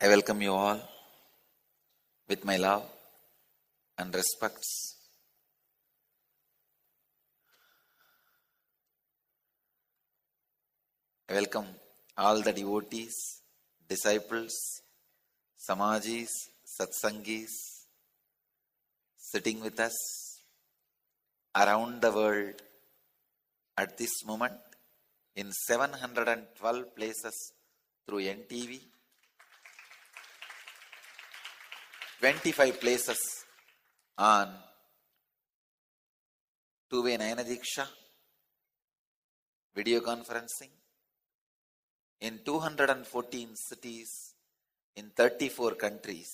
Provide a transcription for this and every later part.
I welcome you all with my love and respects. I welcome all the devotees, disciples, samajis, satsangis sitting with us around the world at this moment in 712 places through NTV, 25 places on two-way Nayana Diksha, video conferencing, in 214 cities in 34 countries.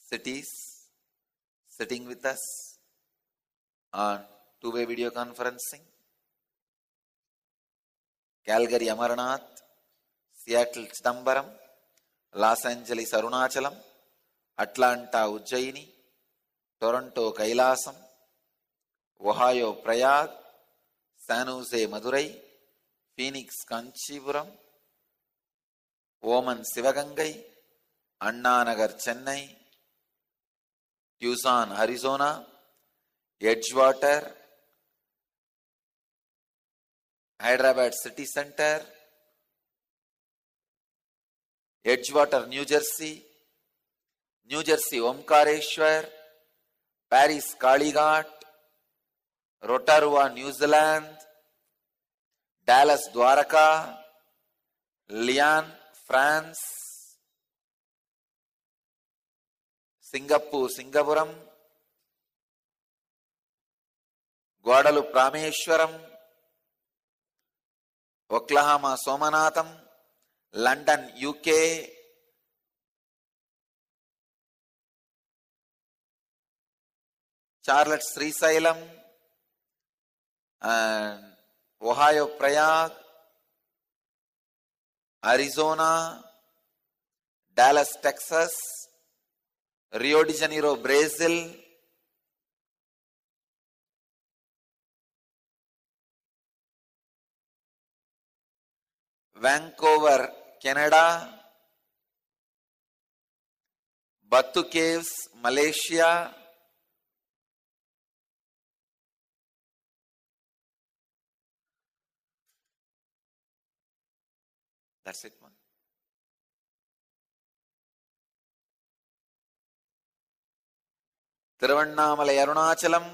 Cities sitting with us on two-way video conferencing: Calgary Amarnath, Seattle Chidambaram, Los Angeles Arunachalam, Atlanta Ujjaini, Toronto Kailasam, Ohio Prayag, San Jose Madurai, Phoenix Kanchipuram, Oman Sivagangai, Anna Nagar Chennai, Tucson Arizona, Edgewater, Hyderabad City Center, Edgewater New Jersey, New Jersey Omkareshwar, Paris Kalighat, Rotorua New Zealand, Dallas Dwaraka, Lyon France, Singapore Singapuram, Guadalupe Rameshwaram, Oklahoma Somanatham, London UK, Charlotte Srisailam, and Ohio Prayag, Arizona, Dallas Texas, Rio de Janeiro Brazil, Vancouver Canada, Batu Caves Malaysia, that's it, man. Thiruvannamalai Arunachalam,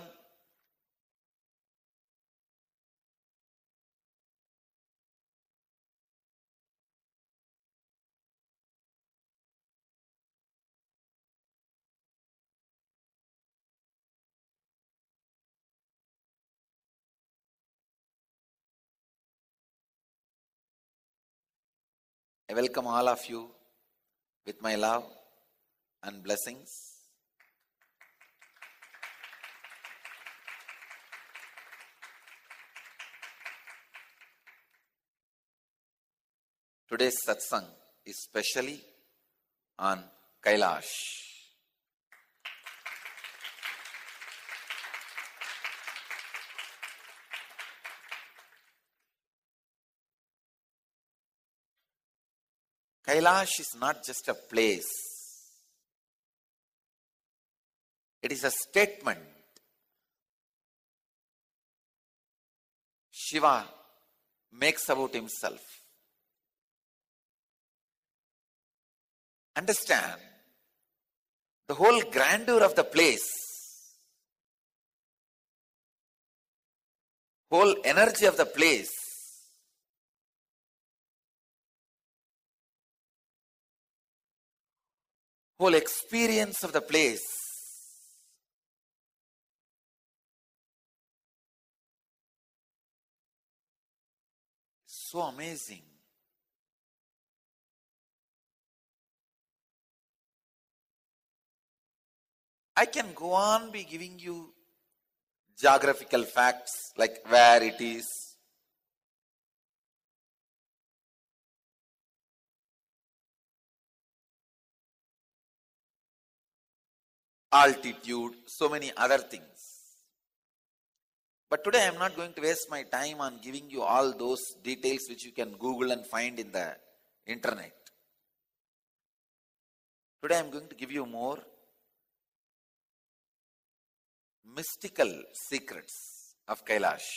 I welcome all of you with my love and blessings. Today's satsang is specially on Kailash. Kailash is not just a place. It is a statement. Shiva makes about himself. Understand the whole grandeur of the place, whole energy of the place, whole experience of the place. So amazing. I can go on be giving you geographical facts like where it is, altitude, so many other things. But today I am not going to waste my time on giving you all those details which you can Google and find in the internet. Today I am going to give you more mystical secrets of Kailash.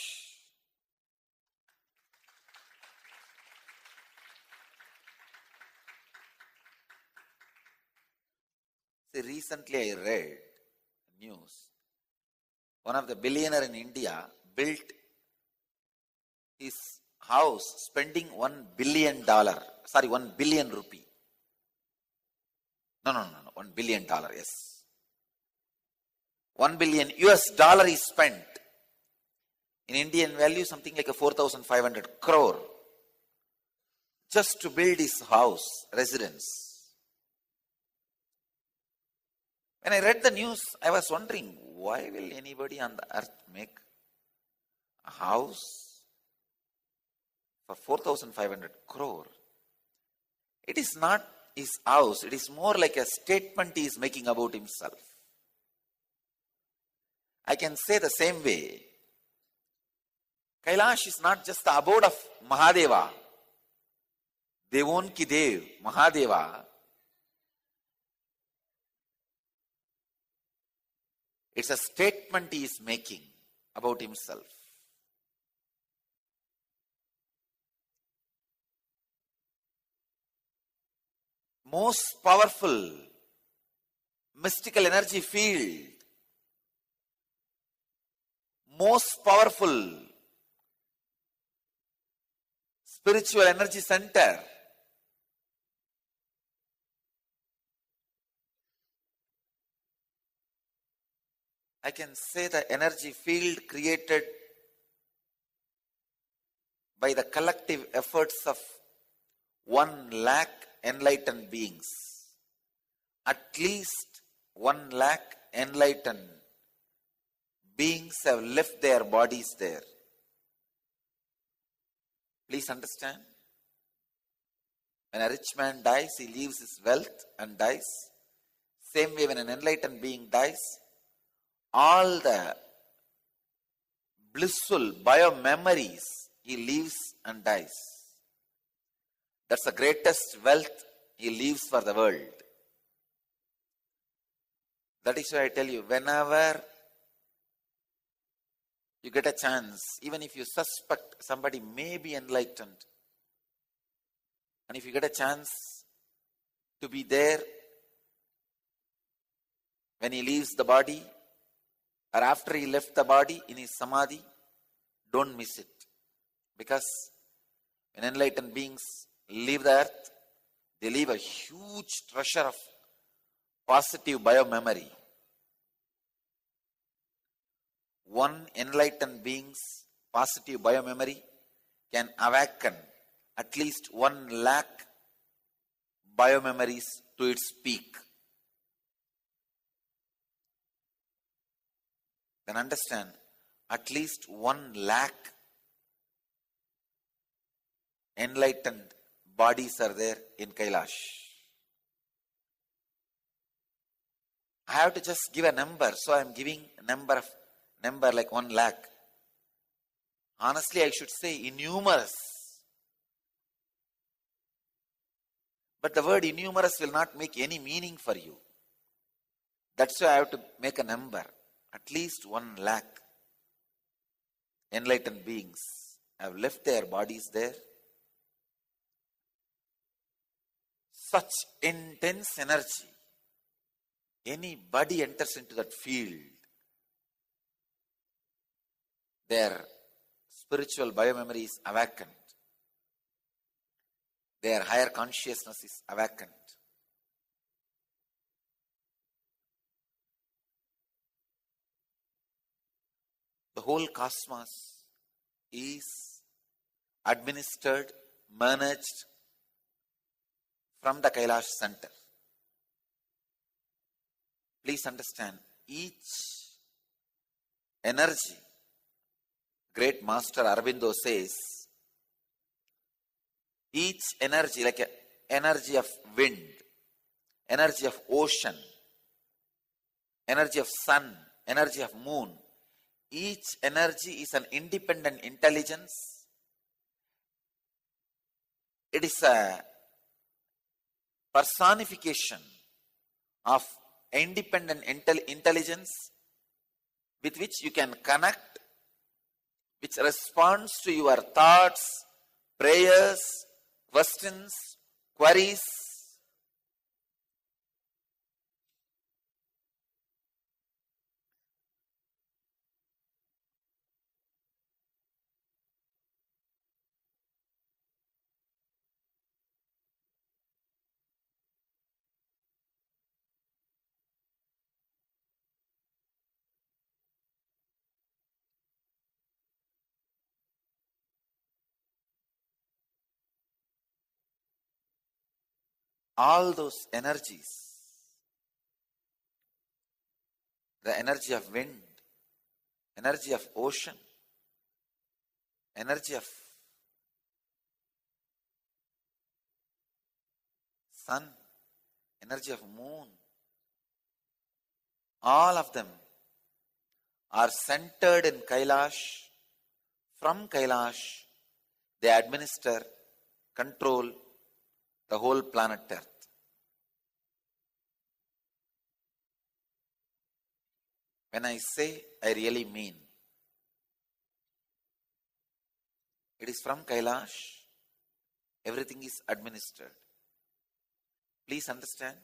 See, recently I read news. One of the billionaire in India built his house spending $1 billion. 1 billion rupee. No, $1 billion, yes. 1 billion US dollar is spent. In Indian value, something like a 4,500 crore. Just to build his house, residence. When I read the news, I was wondering, why will anybody on the earth make a house for 4,500 crore? It is not his house. It is more like a statement he is making about himself. I can say the same way. Kailash is not just the abode of Mahadeva, Devon ki Dev, Mahadeva. It's a statement he is making about himself. Most powerful mystical energy field, most powerful spiritual energy center, I can say the energy field created by the collective efforts of 1 lakh enlightened beings. At least 1 lakh enlightened beings have left their bodies there. Please understand. When a rich man dies, he leaves his wealth and dies. Same way when an enlightened being dies, all the blissful bio-memories he leaves and dies. That's the greatest wealth he leaves for the world. That is why I tell you, whenever you get a chance, even if you suspect somebody may be enlightened, and if you get a chance to be there when he leaves the body, or after he left the body in his samadhi, don't miss it. Because when enlightened beings leave the earth, they leave a huge treasure of positive bio-memory. One enlightened being's positive bio-memory can awaken at least 1 lakh bio-memories to its peak. Then understand, at least 1 lakh enlightened bodies are there in Kailash. I have to just give a number, so I am giving a number like 1 lakh. Honestly, I should say innumerous. But the word innumerous will not make any meaning for you. That's why I have to make a number. At least 1 lakh enlightened beings have left their bodies there. Such intense energy. Anybody enters into that field, their spiritual bio-memory is awakened. Their higher consciousness is awakened. The whole cosmos is administered, managed from the Kailash center. Please understand, each energy, great master Aurobindo says, each energy, like energy of wind, energy of ocean, energy of sun, energy of moon, Each energy is an independent intelligence. It is a personification of independent intelligence with which you can connect, which responds to your thoughts, prayers, questions, queries. All those energies, the energy of wind, energy of ocean, energy of sun, energy of moon, all of them are centered in Kailash. From Kailash, they administer, control the whole planet Earth. When I say, I really mean. It is from Kailash, everything is administered. Please understand,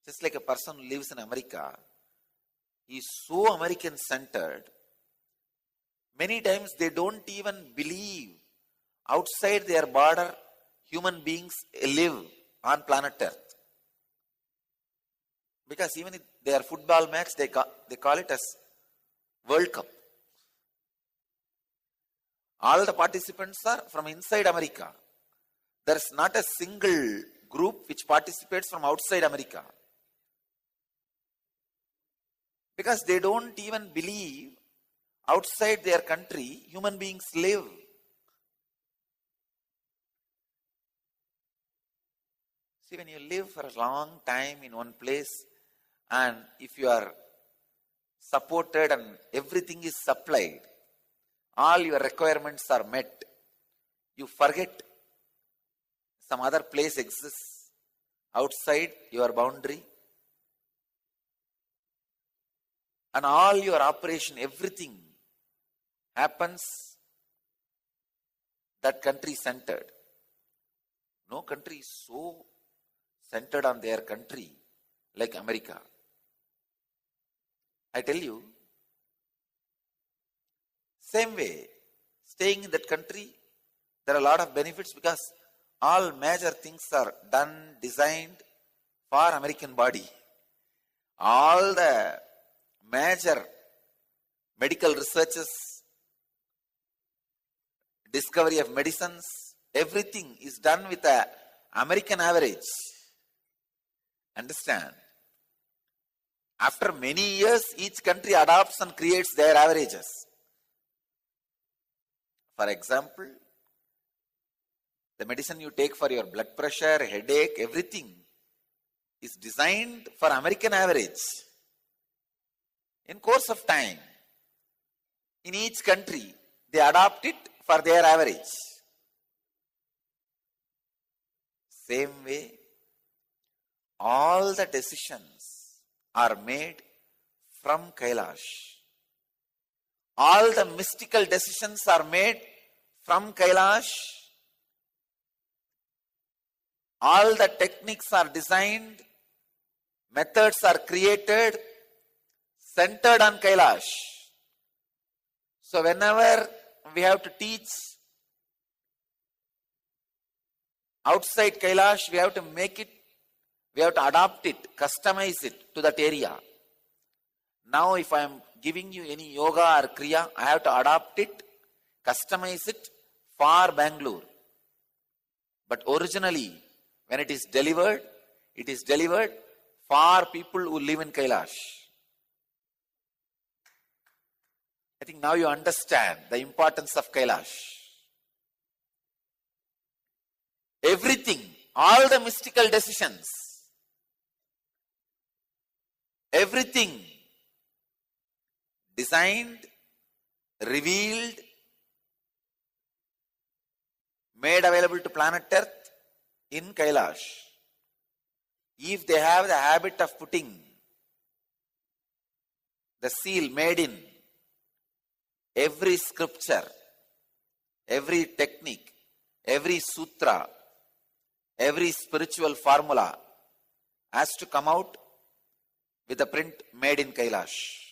just like a person who lives in America, he is so American-centered, many times they don't even believe outside their border human beings live on planet Earth. Because even if their football match, they call it as World Cup. All the participants are from inside America. There is not a single group which participates from outside America. Because they don't even believe outside their country human beings live. See, when you live for a long time in one place, and if you are supported and everything is supplied, all your requirements are met, you forget some other place exists outside your boundary, and all your operation, everything happens that country centered. No country is so centered on their country like America. I tell you, same way, staying in that country, there are a lot of benefits because all major things are done, designed for American body. All the major medical researches, discovery of medicines, everything is done with a American average. Understand? After many years, each country adopts and creates their averages. For example, the medicine you take for your blood pressure, headache, everything is designed for American average. In course of time, in each country, they adopt it for their average. Same way, all the decisions are made from Kailash. All the mystical decisions are made from Kailash. All the techniques are designed, methods are created, centered on Kailash. So whenever we have to teach outside Kailash, we have to make it, we have to adapt it, customize it to that area. Now if I am giving you any yoga or kriya, I have to adapt it, customize it for Bangalore. But originally, when it is delivered for people who live in Kailash. I think now you understand the importance of Kailash. Everything, all the mystical decisions, everything designed, revealed, made available to planet Earth in Kailash. If they have the habit of putting the seal made in every scripture, every technique, every sutra, every spiritual formula has to come out with a print made in Kailash.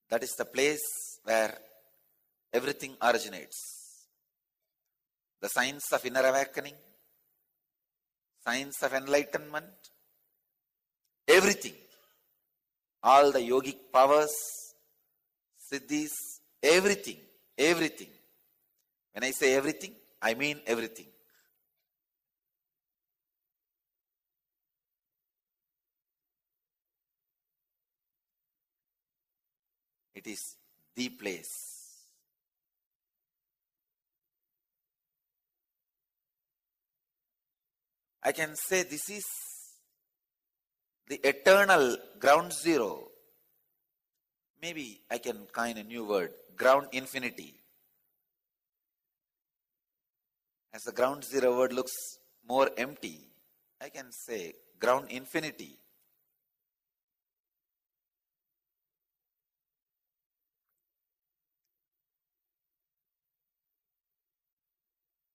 That is the place where everything originates. The science of inner awakening, science of enlightenment, everything. All the yogic powers, siddhis, everything, everything. When I say everything, I mean everything. It is the place. I can say this is the eternal ground zero. Maybe I can coin a new word, ground infinity. As the ground zero word looks more empty, I can say ground infinity.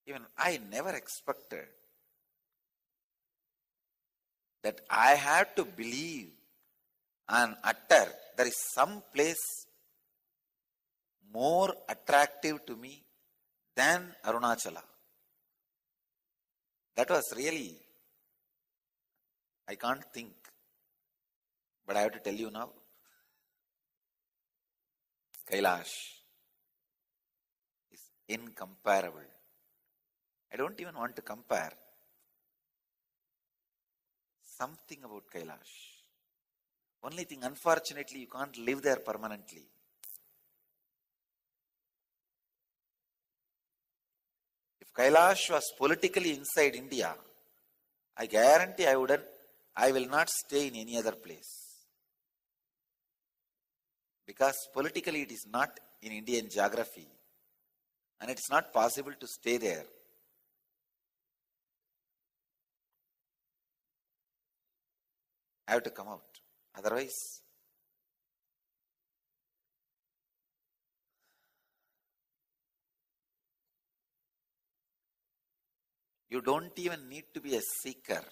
Even I never expected that I had to believe and utter there is some place more attractive to me than Arunachala. That was really, I can't think, but I have to tell you now. Kailash is incomparable. I don't even want to compare. Something about Kailash. Only thing, unfortunately, you can't live there permanently. If Kailash was politically inside India, I guarantee I will not stay in any other place. Because politically it is not in Indian geography. And it is not possible to stay there. I have to come out. Otherwise, you don't even need to be a seeker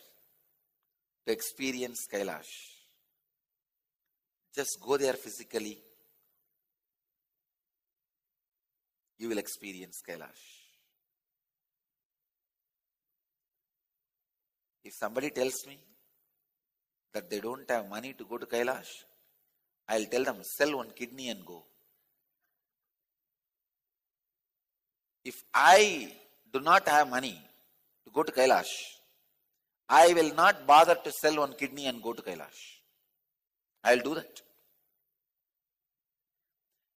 to experience Kailash. Just go there physically. You will experience Kailash. If somebody tells me that they don't have money to go to Kailash, I'll tell them, sell one kidney and go. If I do not have money to go to Kailash, I will not bother to sell one kidney and go to Kailash. I'll do that.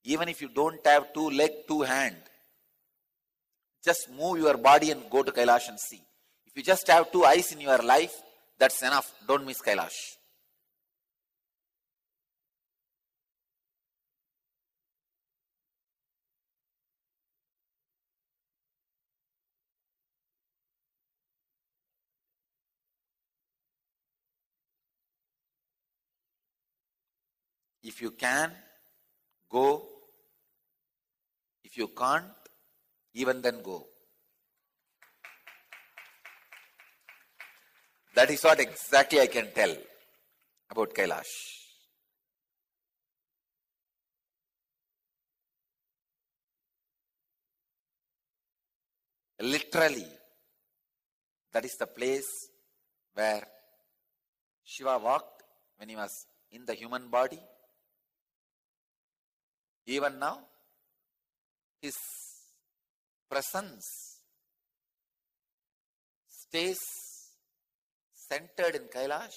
Even if you don't have 2 legs, 2 hands, just move your body and go to Kailash and see. If you just have 2 eyes in your life, that's enough. Don't miss Kailash. If you can, go. If you can't, even then go. That is what exactly I can tell about Kailash. Literally, that is the place where Shiva walked when he was in the human body. Even now, his presence stays centered in Kailash.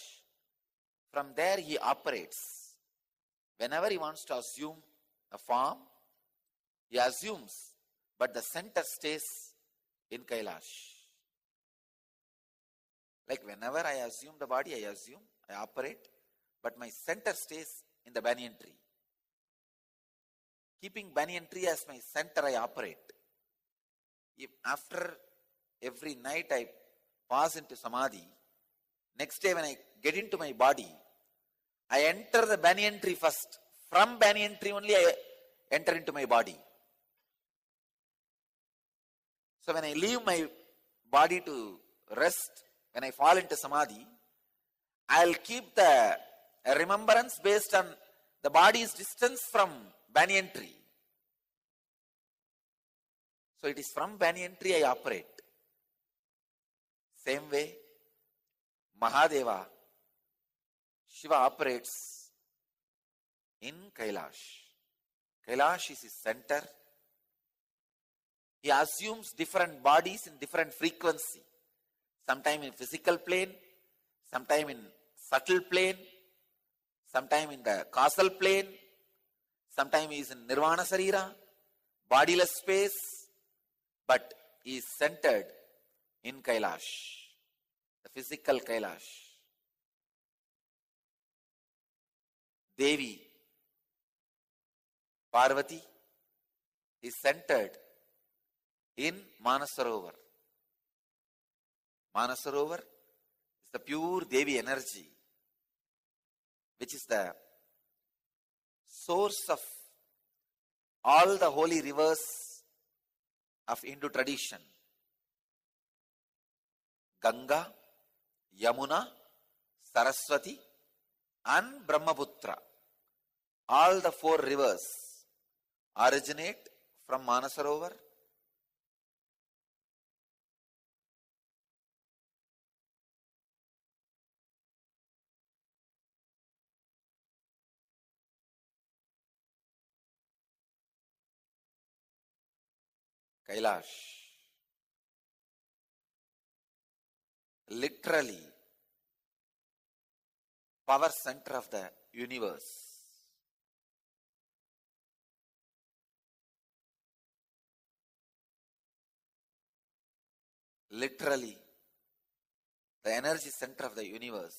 From there he operates. Whenever he wants to assume a form, he assumes, but the center stays in Kailash. Like whenever I assume the body, I operate, but my center stays in the banyan tree. Keeping banyan tree as my center, I operate. If after every night I pass into samadhi, next day when I get into my body, I enter the banyan tree first. From banyan tree only I enter into my body. So when I leave my body to rest, when I fall into samadhi, I'll keep the remembrance based on the body's distance from banyan tree. So it is from banyan tree I operate. Same way, Mahadeva, Shiva operates in Kailash. Kailash is his center. He assumes different bodies in different frequency. Sometime in physical plane, sometime in subtle plane, sometime in the causal plane, sometime he is in Nirvana Sarira, bodiless space, but he is centered in Kailash, the physical Kailash. Devi, Parvati, is centered in Manasarovar. Manasarovar is the pure Devi energy, which is the source of all the holy rivers of Hindu tradition. Ganga, Yamuna, Saraswati and Brahmaputra. All the four rivers originate from Manasarovar. Kailash, literally power center of the universe. Literally the energy center of the universe.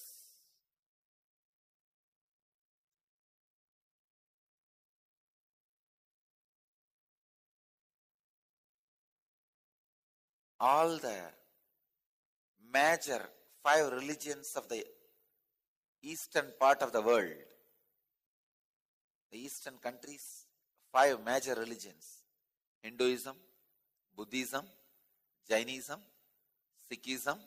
All the major 5 religions of the eastern part of the world, the eastern countries, 5 major religions: Hinduism, Buddhism, Jainism, Sikhism.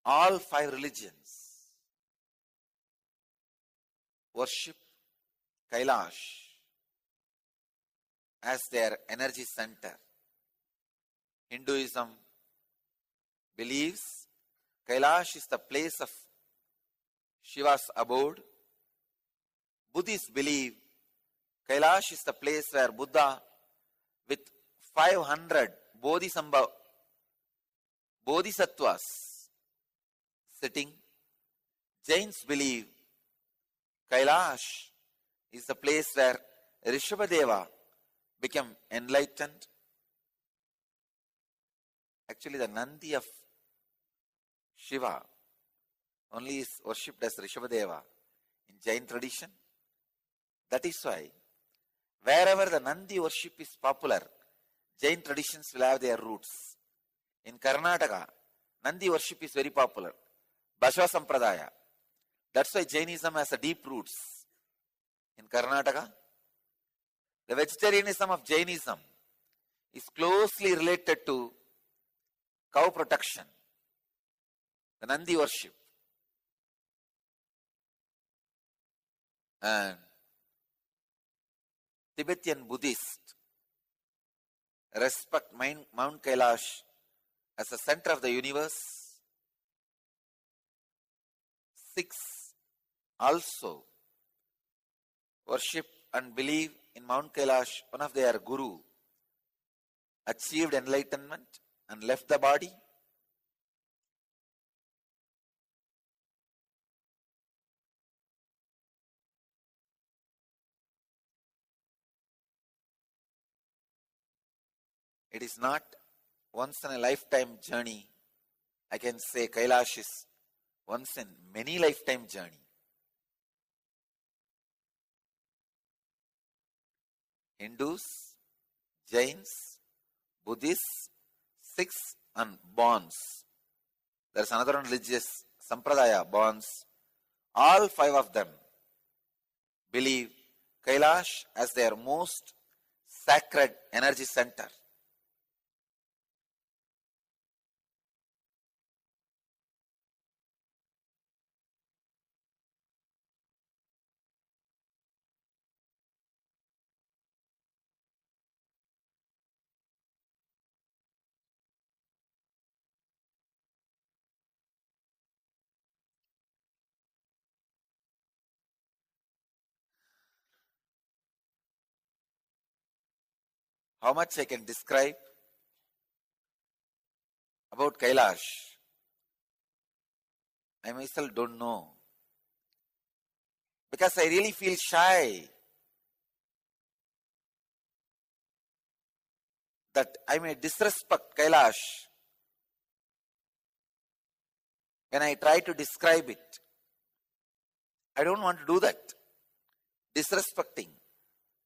All 5 religions worship Kailash as their energy center. Hinduism believes Kailash is the place of Shiva's abode. Buddhists believe Kailash is the place where Buddha with 500 bodhisattvas sitting. Jains believe Kailash is the place where Rishabhadeva became enlightened. Actually, the Nandi of Shiva only is worshipped as Rishabhadeva in Jain tradition. That is why wherever the Nandi worship is popular, Jain traditions will have their roots. In Karnataka, Nandi worship is very popular. Bashava Sampradaya. That's why Jainism has a deep roots. In Karnataka, the vegetarianism of Jainism is closely related to cow protection, the Nandi worship. And Tibetan Buddhists respect Mount Kailash as the center of the universe. Sikhs also worship and believe in Mount Kailash. One of their guru achieved enlightenment and left the body. It is not once in a lifetime journey. I can say Kailash is once in many lifetime journey. Hindus, Jains, Buddhists, Sikhs and Bonds. There is another religious Sampradaya, Bonds. All five of them believe Kailash as their most sacred energy center. How much I can describe about Kailash, I myself don't know. Because I really feel shy that I may disrespect Kailash when I try to describe it. I don't want to do that. Disrespecting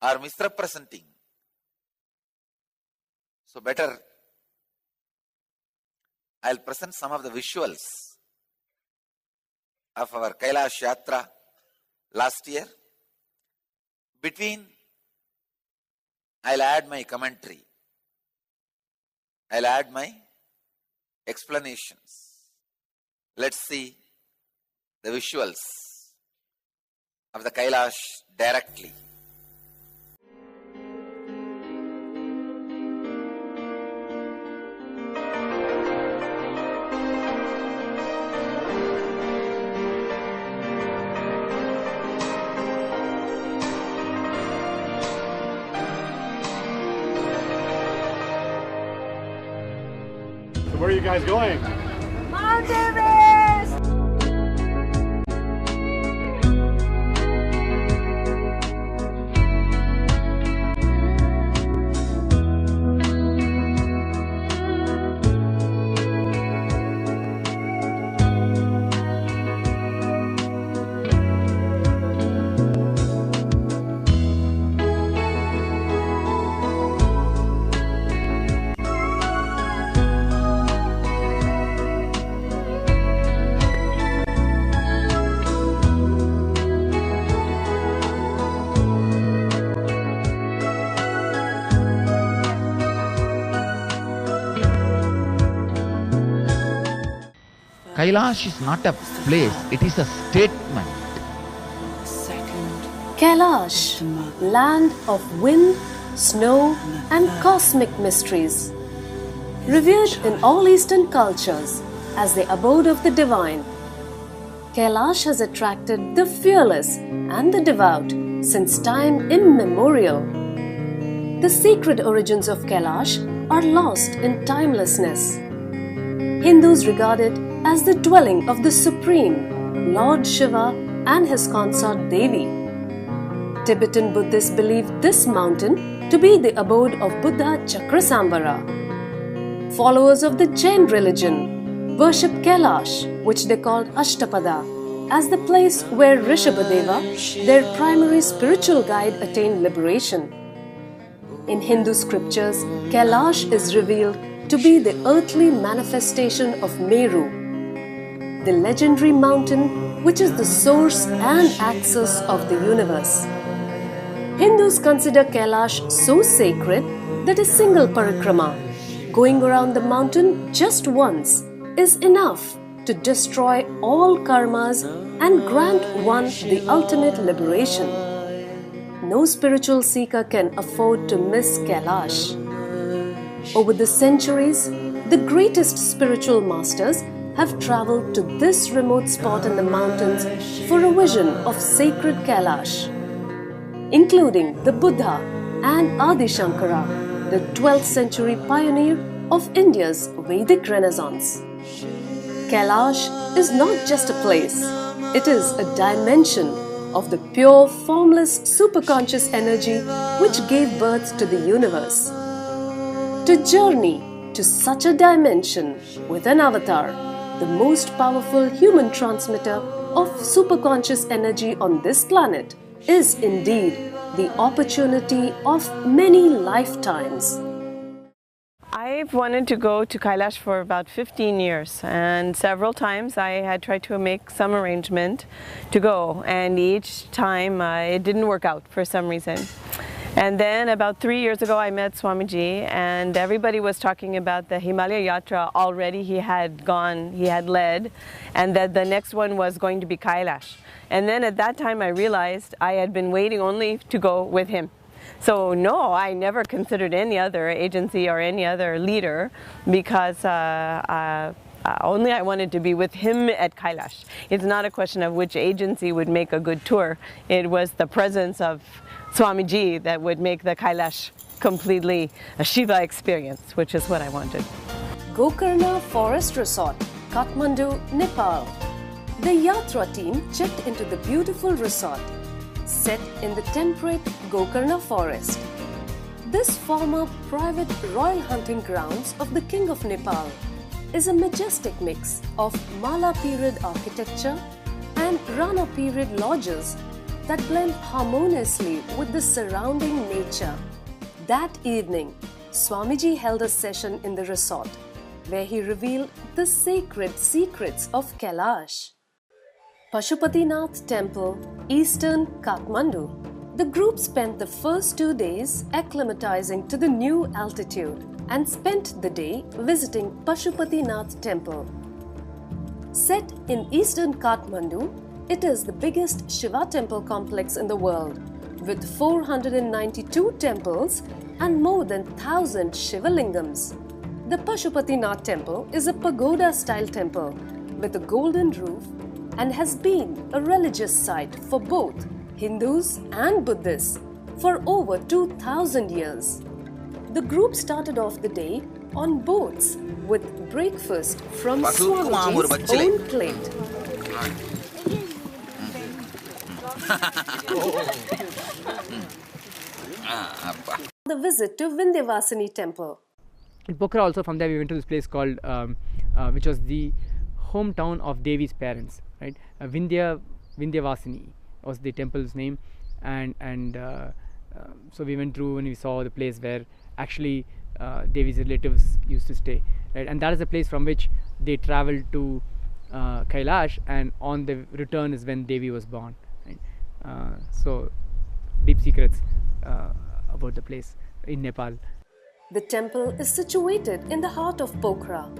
or misrepresenting. So better I'll present some of the visuals of our Kailash Yatra last year. Between, I'll add my commentary. I'll add my explanations. Let's see the visuals of the Kailash directly. Where are you guys going? Mount Everest! Kailash is not a place, it is a statement. Kailash, land of wind, snow and cosmic mysteries. Revered in all Eastern cultures as the abode of the divine, Kailash has attracted the fearless and the devout since time immemorial. The sacred origins of Kailash are lost in timelessness. Hindus regard it as the dwelling of the Supreme, Lord Shiva and his consort Devi. Tibetan Buddhists believe this mountain to be the abode of Buddha Chakrasambhara. Followers of the Jain religion worship Kailash, which they called Ashtapada, as the place where Rishabhadeva, their primary spiritual guide, attained liberation. In Hindu scriptures, Kailash is revealed to be the earthly manifestation of Meru, the legendary mountain which is the source and axis of the universe. Hindus consider Kailash so sacred that a single parikrama, going around the mountain just once, is enough to destroy all karmas and grant one the ultimate liberation. No spiritual seeker can afford to miss Kailash. Over the centuries, the greatest spiritual masters have travelled to this remote spot in the mountains for a vision of sacred Kailash, including the Buddha and Adi Shankara, the 12th century pioneer of India's Vedic Renaissance. Kailash is not just a place, it is a dimension of the pure, formless, superconscious energy which gave birth to the universe. To journey to such a dimension with an avatar, the most powerful human transmitter of superconscious energy on this planet, is indeed the opportunity of many lifetimes. I've wanted to go to Kailash for about 15 years, and several times I had tried to make some arrangement to go, and each time it didn't work out for some reason. And then about 3 years ago I met Swamiji, and everybody was talking about the Himalaya Yatra already he had led, and that the next one was going to be Kailash. And then at that time I realized I had been waiting only to go with him. So no, I never considered any other agency or any other leader, because only I wanted to be with him at Kailash. It's not a question of which agency would make a good tour. It was the presence of Swamiji that would make the Kailash completely a Shiva experience, which is what I wanted. Gokarna Forest Resort, Kathmandu, Nepal. The Yatra team checked into the beautiful resort, set in the temperate Gokarna forest. This former private royal hunting grounds of the King of Nepal is a majestic mix of Mala period architecture and Rana period lodges that blend harmoniously with the surrounding nature. That evening, Swamiji held a session in the resort where he revealed the sacred secrets of Kailash. Pashupatinath Temple, Eastern Kathmandu. The group spent the first 2 days acclimatizing to the new altitude and spent the day visiting Pashupatinath Temple. Set in Eastern Kathmandu, it is the biggest Shiva temple complex in the world, with 492 temples and more than 1,000 Shiva lingams. The Pashupatinath Temple is a pagoda-style temple with a golden roof and has been a religious site for both Hindus and Buddhists for over 2,000 years. The group started off the day on boats with breakfast from Swamiji's own plate. The visit to Vindhyavasini Temple. In Pokhara also, from there we went to this place called, which was the hometown of Devi's parents, right? Vindhyavasini was the temple's name, and so we went through and we saw the place where actually Devi's relatives used to stay, right? And that is the place from which they traveled to Kailash, and on the return is when Devi was born, right? So deep secrets about the place in Nepal. The temple is situated in the heart of Pokhara.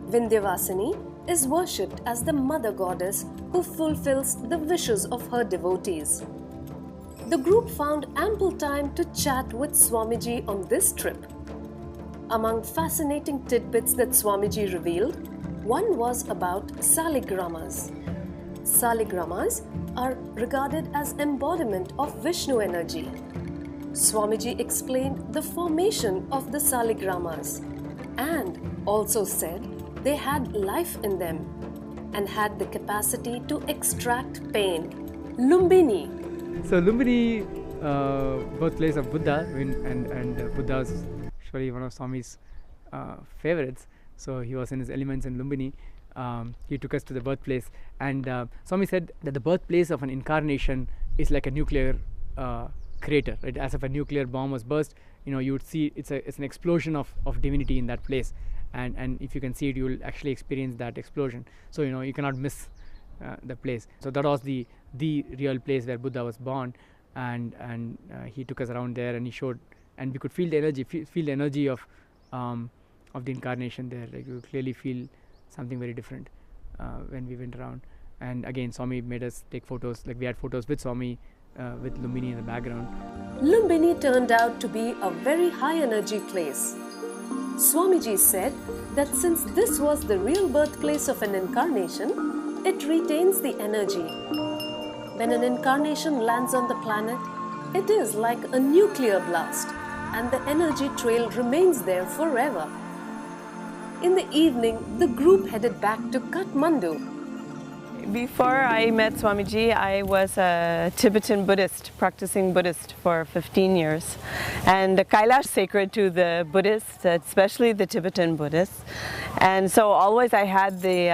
Vindhyavasini is worshipped as the mother goddess who fulfills the wishes of her devotees. The group found ample time to chat with Swamiji on this trip. Among fascinating tidbits that Swamiji revealed, one was about saligramas. Saligramas are regarded as embodiment of Vishnu energy. Swamiji explained the formation of the saligramas and also said they had life in them and had the capacity to extract pain. Lumbini. So Lumbini, birthplace of Buddha, and Buddha's actually one of Swami's favorites. So he was in his elements in Lumbini. He took us to the birthplace, and Swami said that the birthplace of an incarnation is like a nuclear crater, right? As if a nuclear bomb was burst, you would see it's an explosion of divinity in that place, and if you can see it, you will actually experience that explosion. So you cannot miss the place. So that was the real place where Buddha was born, and he took us around there, and he showed, and we could feel the energy of the incarnation there. Like you clearly feel something very different when we went around. And again, Swami made us take photos. Like we had photos with Swami with Lumbini in the background. Lumbini turned out to be a very high energy place. Swamiji said that since this was the real birthplace of an incarnation, it retains the energy. When an incarnation lands on the planet, it is like a nuclear blast, and the energy trail remains there forever. In the evening, the group headed back to Kathmandu. Before I met Swamiji, I was a Tibetan Buddhist, practicing Buddhist for 15 years. And Kailash is sacred to the Buddhists, especially the Tibetan Buddhists. And so always I had the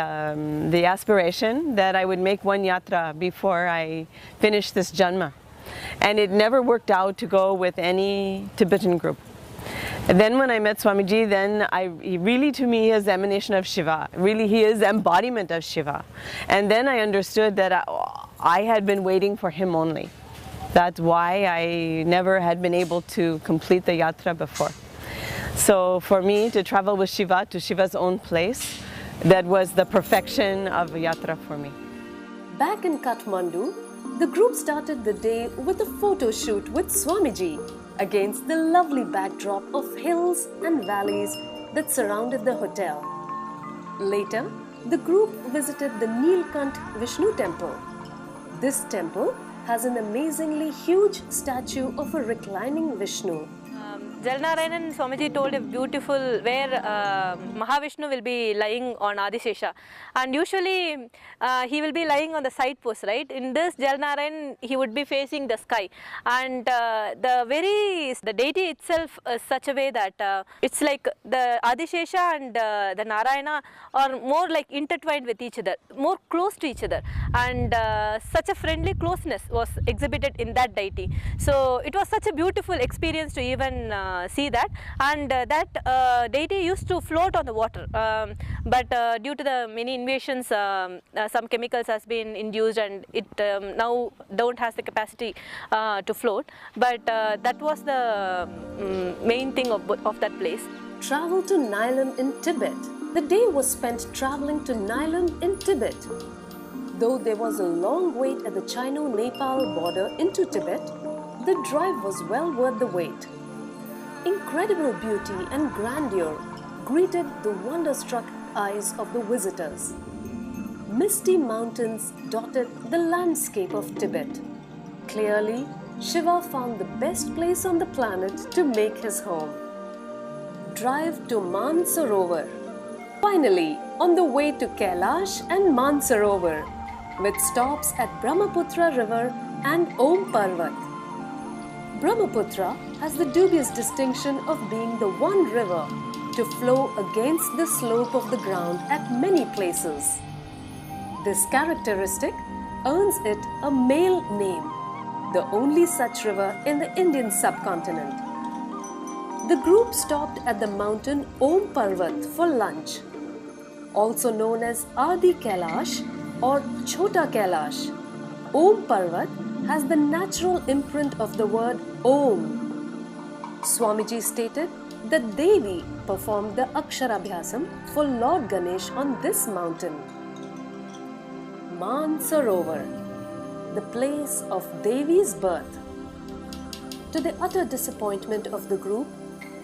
aspiration that I would make one yatra before I finished this janma. And it never worked out to go with any Tibetan group. And then when I met Swamiji, then he really, to me, is emanation of Shiva. Really, he is embodiment of Shiva. And then I understood that I had been waiting for him only. That's why I never had been able to complete the yatra before. So for me to travel with Shiva to Shiva's own place, that was the perfection of a yatra for me. Back in Kathmandu, the group started the day with a photo shoot with Swamiji against the lovely backdrop of hills and valleys that surrounded the hotel. Later, the group visited the Nilkant Vishnu temple. This temple has an amazingly huge statue of a reclining Vishnu. Jalnarayanan Swamiji told a beautiful where Mahavishnu will be lying on Adishesha, and usually he will be lying on the side post, right? In this Jalnarayan he would be facing the sky, and the deity itself is such a way that it's like the Adishesha and the Narayana are more like intertwined with each other, more close to each other, and such a friendly closeness was exhibited in that deity. So it was such a beautiful experience to even see that, and that deity used to float on the water, but due to the many invasions, some chemicals has been induced, and it now don't has the capacity to float, but that was the main thing of that place. Travel to Nilam in Tibet. The day was spent traveling to Nilam in Tibet. Though there was a long wait at the Chino-Nepal border into Tibet, the drive was well worth the wait. Incredible beauty and grandeur greeted the wonder-struck eyes of the visitors. Misty mountains dotted the landscape of Tibet. Clearly, Shiva found the best place on the planet to make his home. Drive to Mansarovar. Finally, on the way to Kailash and Mansarovar, with stops at Brahmaputra River and Om Parvat. Brahmaputra has the dubious distinction of being the one river to flow against the slope of the ground at many places. This characteristic earns it a male name, the only such river in the Indian subcontinent. The group stopped at the mountain Om Parvat for lunch, also known as Adi Kailash or Chota Kailash. Om Parvat has the natural imprint of the word Om. Swamiji stated that Devi performed the Aksharabhyasam for Lord Ganesh on this mountain. Mansarovar, the place of Devi's birth. To the utter disappointment of the group,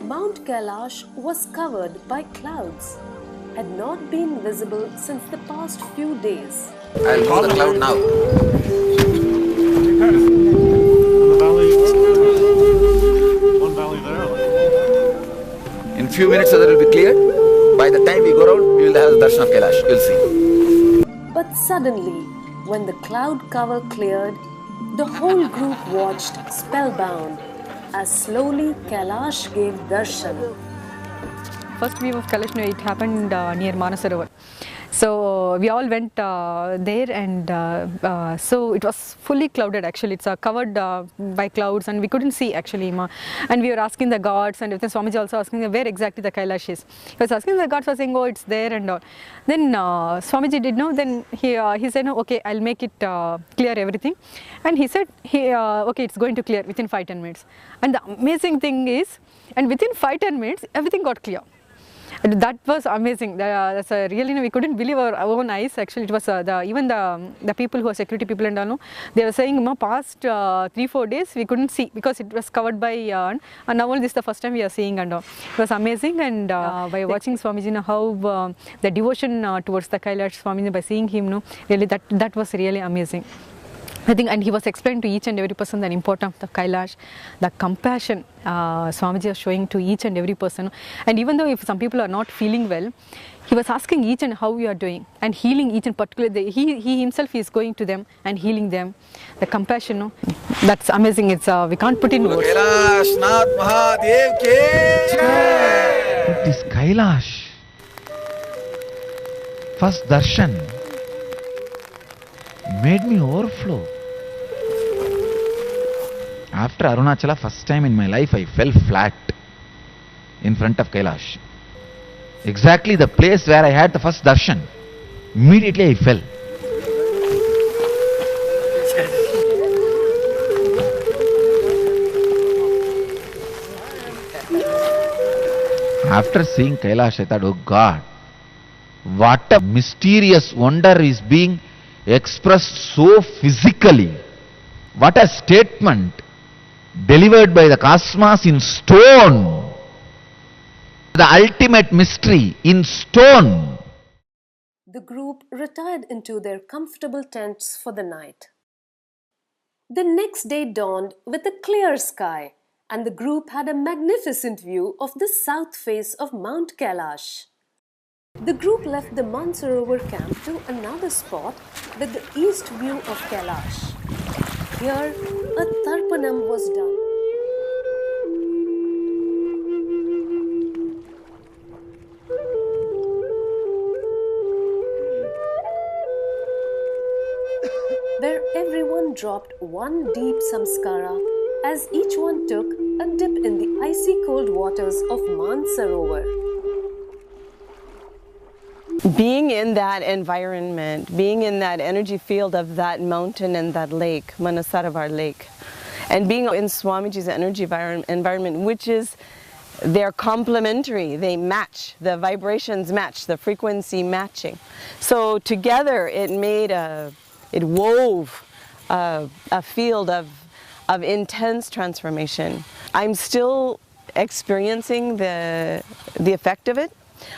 Mount Kailash was covered by clouds, had not been visible since the past few days. I'll call the cloud now. The valley, one valley there. In few minutes it will be cleared. By the time we go around, we will have the darshan of Kailash. You'll see. But suddenly, when the cloud cover cleared, the whole group watched spellbound as slowly Kailash gave darshan. First view of Kailash, it happened near Manasarovar. So we all went there, and so it was fully clouded actually. It's covered by clouds, and we couldn't see actually. And we were asking the gods, and then Swamiji also asking where exactly the Kailash is. He was asking the gods, was saying, oh, it's there and all. Then Swamiji did know. Then he said, no, okay, I'll make it clear everything. And he said, okay, it's going to clear within 5-10 minutes. And the amazing thing is, and within 5-10 minutes, everything got clear. And that was amazing. That's really, we couldn't believe our own eyes. Actually, it was even the people who are security people and all, they were saying, past 3-4 days we couldn't see because it was covered by and now only this is the first time we are seeing, and it was amazing. And by watching Swamiji, how the devotion towards the Kailash Swamiji, by seeing him, really that was really amazing. I think, and he was explaining to each and every person the importance of Kailash, the compassion Swamiji was showing to each and every person. And even though if some people are not feeling well, he was asking each and how you are doing and healing each and particular. He himself is going to them and healing them. The compassion, no? That's amazing. It's we can't put in words. Kailash Nath Mahadev ke Jai. But this Kailash, first darshan, made me overflow. After Arunachala, first time in my life I fell flat in front of Kailash. Exactly the place where I had the first darshan. Immediately I fell. After seeing Kailash, I thought, oh God, what a mysterious wonder is being expressed so physically. What a statement delivered by the cosmos in stone. The ultimate mystery in stone. The group retired into their comfortable tents for the night. The next day dawned with a clear sky, and the group had a magnificent view of the south face of Mount Kailash. The group left the Mansarovar camp to another spot with the east view of Kailash. Here, a Tarpanam was done. Where everyone dropped one deep samskara as each one took a dip in the icy cold waters of Mansarovar. Being in that environment, being in that energy field of that mountain and that lake, Manasarovar Lake, and being in Swamiji's energy environment, which is, they're complementary, they match, the vibrations match, the frequency matching. So together it made it wove a field of intense transformation. I'm still experiencing the effect of it.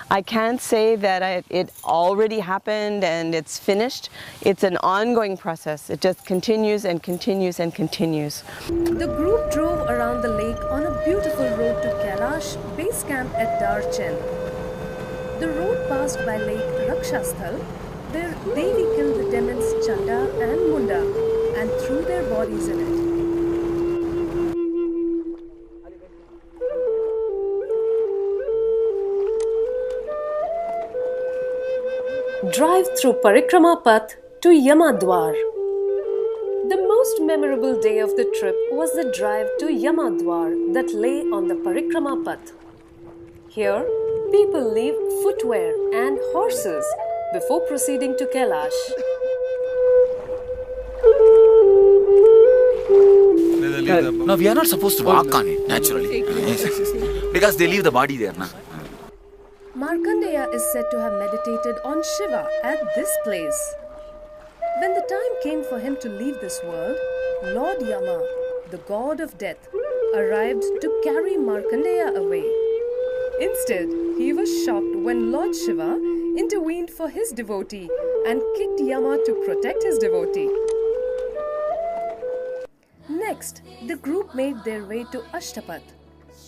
I can't say that it already happened and it's finished. It's an ongoing process. It just continues and continues and continues. The group drove around the lake on a beautiful road to Kailash base camp at Darchen. The road passed by Lake Rakshasthal, where Devi killed the demons Chanda and Munda and threw their bodies in it. Drive through Parikrama Path to Yamadwar. The most memorable day of the trip was the drive to Yamadwar that lay on the Parikrama Path. Here, people leave footwear and horses before proceeding to Kailash. No, we are not supposed to walk on it naturally. Because they leave the body there. Na? Markandeya is said to have meditated on Shiva at this place. When the time came for him to leave this world, Lord Yama, the god of death, arrived to carry Markandeya away. Instead, he was shocked when Lord Shiva intervened for his devotee and kicked Yama to protect his devotee. Next, the group made their way to Ashtapat,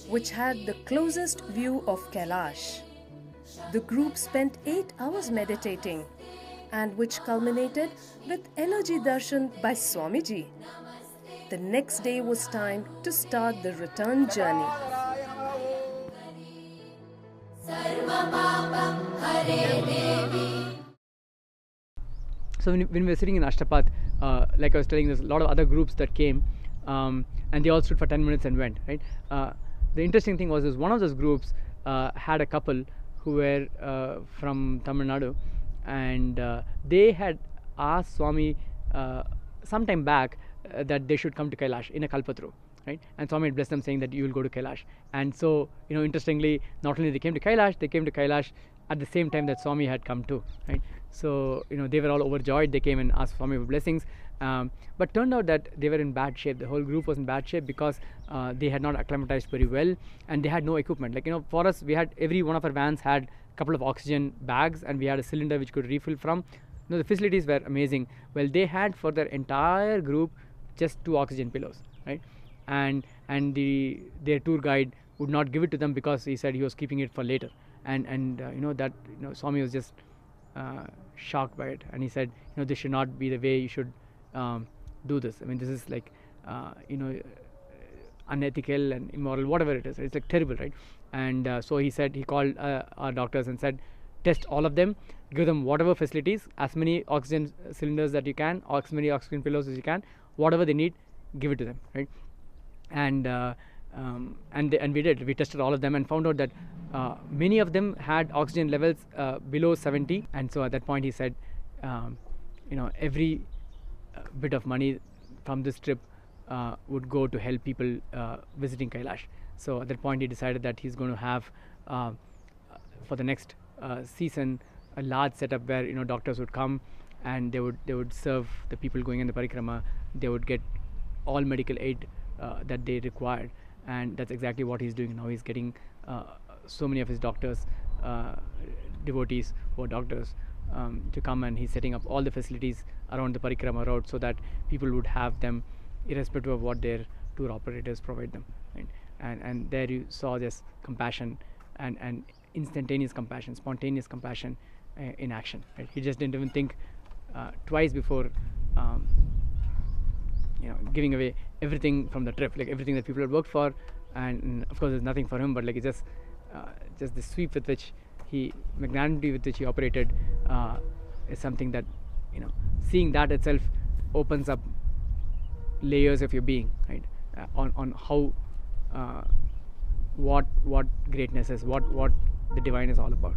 which had the closest view of Kailash. The group spent 8 hours meditating, and which culminated with energy darshan by Swamiji. The next day was time to start the return journey. So when we were sitting in Ashtapat, like I was telling, there's a lot of other groups that came, and they all stood for 10 minutes and went, right? The interesting thing was one of those groups had a couple who were from Tamil Nadu, and they had asked Swami some time back that they should come to Kailash in a Kalpatru, right? And Swami had blessed them, saying that you will go to Kailash. And so, interestingly, not only they came to Kailash at the same time that Swami had come too, right? So, they were all overjoyed. They came and asked Swami for blessings. But turned out that they were in bad shape. The whole group was in bad shape because they had not acclimatized very well, and they had no equipment. Like, for us, we had, every one of our vans had a couple of oxygen bags, and we had a cylinder which could refill from. no, the facilities were amazing. Well, they had for their entire group just 2 oxygen pillows, right? And their tour guide would not give it to them because he said he was keeping it for later. And Swami was just shocked by it, and he said, this should not be the way you should do this. I mean, this is like unethical and immoral, whatever it is. It's like terrible, right? And so he said, he called our doctors and said, test all of them, give them whatever facilities, as many oxygen cylinders that you can, or as many oxygen pillows as you can, whatever they need, give it to them, right? And we did. We tested all of them and found out that many of them had oxygen levels below 70. And so at that point he said, every bit of money from this trip would go to help people visiting Kailash. So at that point he decided that he's going to have for the next season a large setup where doctors would come and they would serve the people going in the parikrama. They would get all medical aid that they required, and that's exactly what he's doing now. He's getting so many of his doctors, devotees who are doctors, to come, and he's setting up all the facilities around the parikrama route so that people would have them irrespective of what their tour operators provide them, right? And there you saw this compassion and instantaneous compassion, spontaneous compassion in action, right? He just didn't even think twice before giving away everything from the trip, like everything that people had worked for. And of course there's nothing for him, but like it's just the sweep with which magnanimity with which he operated is something that seeing that itself opens up layers of your being, right? On how what greatness is, what the divine is all about.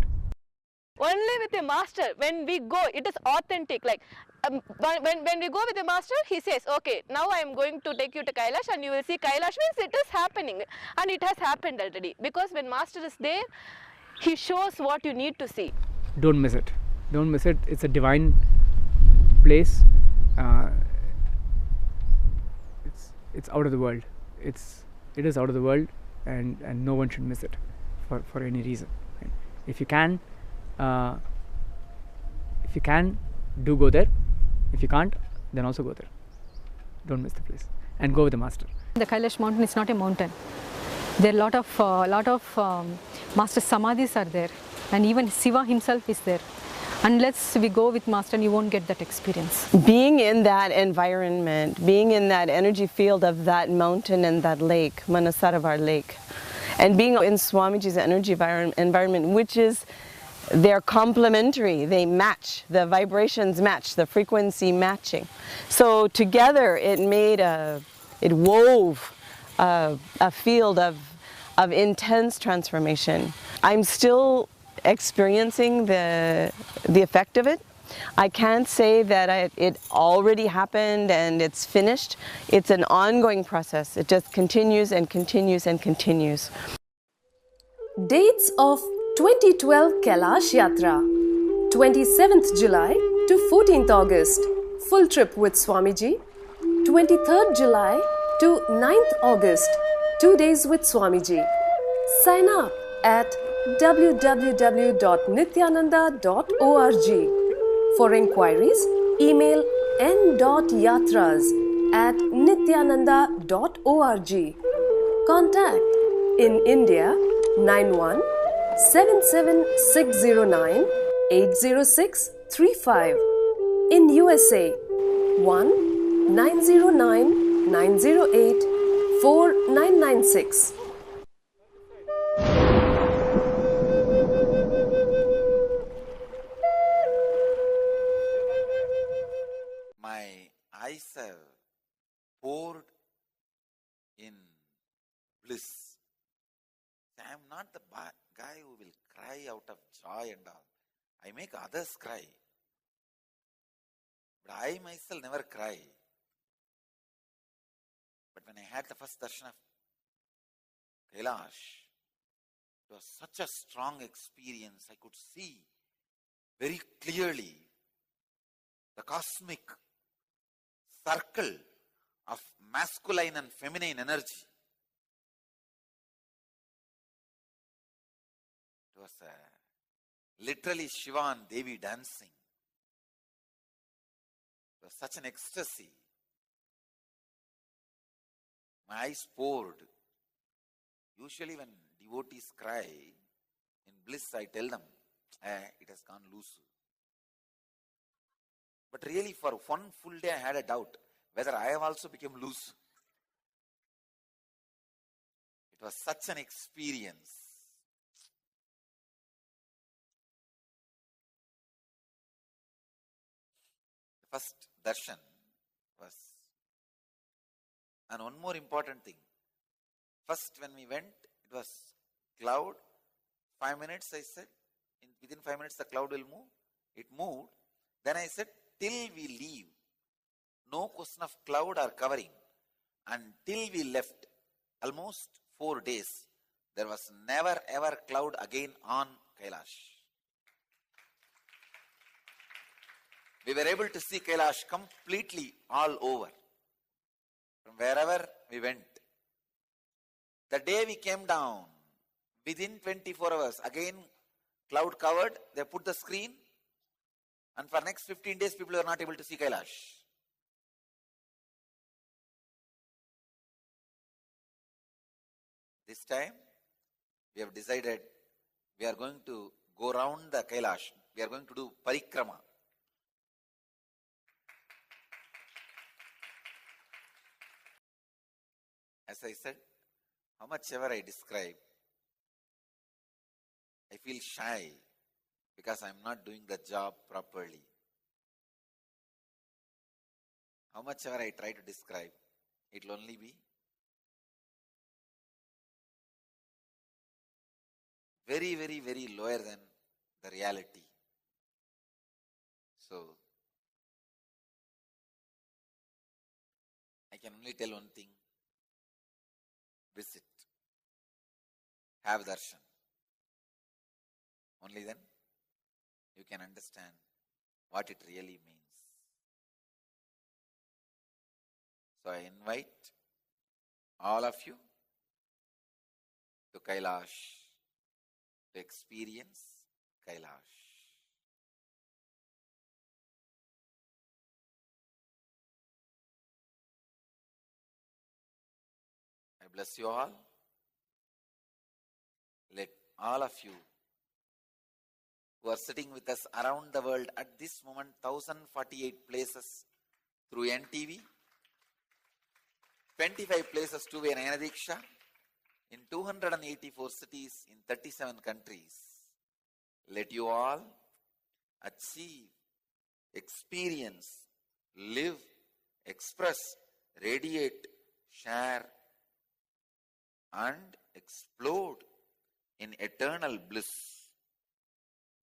Only with a master, when we go, it is authentic. Like when we go with a master, he says, okay, now I am going to take you to Kailash and you will see Kailash, means it is happening, and it has happened already. Because when master is there, he shows what you need to see. Don't miss it. Don't miss it. It's a divine place. It's out of the world. It is out of the world, and no one should miss it for any reason. Right? If you can, do go there. If you can't, then also go there. Don't miss the place, and go with the master. The Kailash mountain is not a mountain. There are lot of master samadhis are there, and even Shiva himself is there. Unless we go with master, you won't get that experience. Being in that environment, being in that energy field of that mountain and that lake, Manasarovar lake, and being in Swamiji's energy environment, which is, they're complementary, they match, the vibrations match, the frequency matching. So together it wove a field of intense transformation. I'm still experiencing the effect of it. I can't say that it already happened and it's finished. It's an ongoing process. It just continues and continues and continues. Dates of 2012 Kailash Yatra: 27th July to 14th August, full trip with Swamiji. 23rd July to 9th August, 2 days with Swamiji. Sign up at www.nithyananda.org. For inquiries, email n.yatras@nithyananda.org. Contact in India 91 77609 80635. In USA 1 909 908 4996. My eyes have poured in bliss. I am not the guy who will cry out of joy and all. I make others cry. But I myself never cry. But when I had the first darshan of Kailash, it was such a strong experience. I could see very clearly the cosmic circle of masculine and feminine energy. It was literally Shiva and Devi dancing. was such an ecstasy. My eyes poured. Usually when devotees cry, in bliss I tell them, it has gone loose. But really for one full day I had a doubt whether I have also become loose. It was such an experience. The first darshan was, and one more important thing. First when we went, it was cloud. 5 minutes I said, within 5 minutes the cloud will move. It moved. Then I said, till we leave, no question of cloud or covering. Until we left, almost 4 days, there was never ever cloud again on Kailash. We were able to see Kailash completely all over, from wherever we went. The day we came down, within 24 hours, again cloud covered, they put the screen, and for next 15 days people were not able to see Kailash. This time, we have decided we are going to go round the Kailash. We are going to do parikrama. As I said, how much ever I describe, I feel shy because I am not doing the job properly. How much ever I try to describe, it will only be very, very, very lower than the reality. So, I can only tell one thing. Visit. Have darshan. Only then you can understand what it really means. So I invite all of you to Kailash, to experience Kailash. I bless you all. Let all of you who are sitting with us around the world at this moment, 1048 places through NTV, 25 places two-way Nayana Diksha, in 284 cities in 37 countries. Let you all achieve, experience, live, express, radiate, share, and explode in eternal bliss.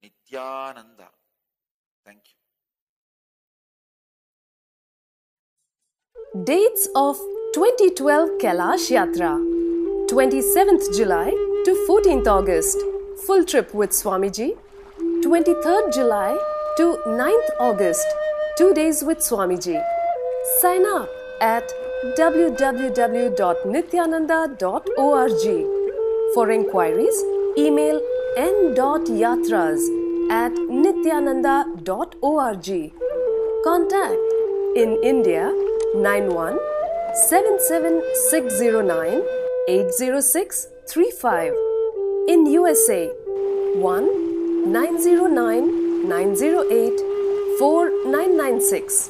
Nithyananda. Thank you. Dates of 2012 Kailash Yatra: 27th July to 14th August, full trip with Swamiji. 23rd July to 9th August, 2 days with Swamiji. Sign up at www.nithyananda.org. For inquiries, email n.yatras@nithyananda.org. Contact in India 91 77609 80635. In USA 1 909 908 4996.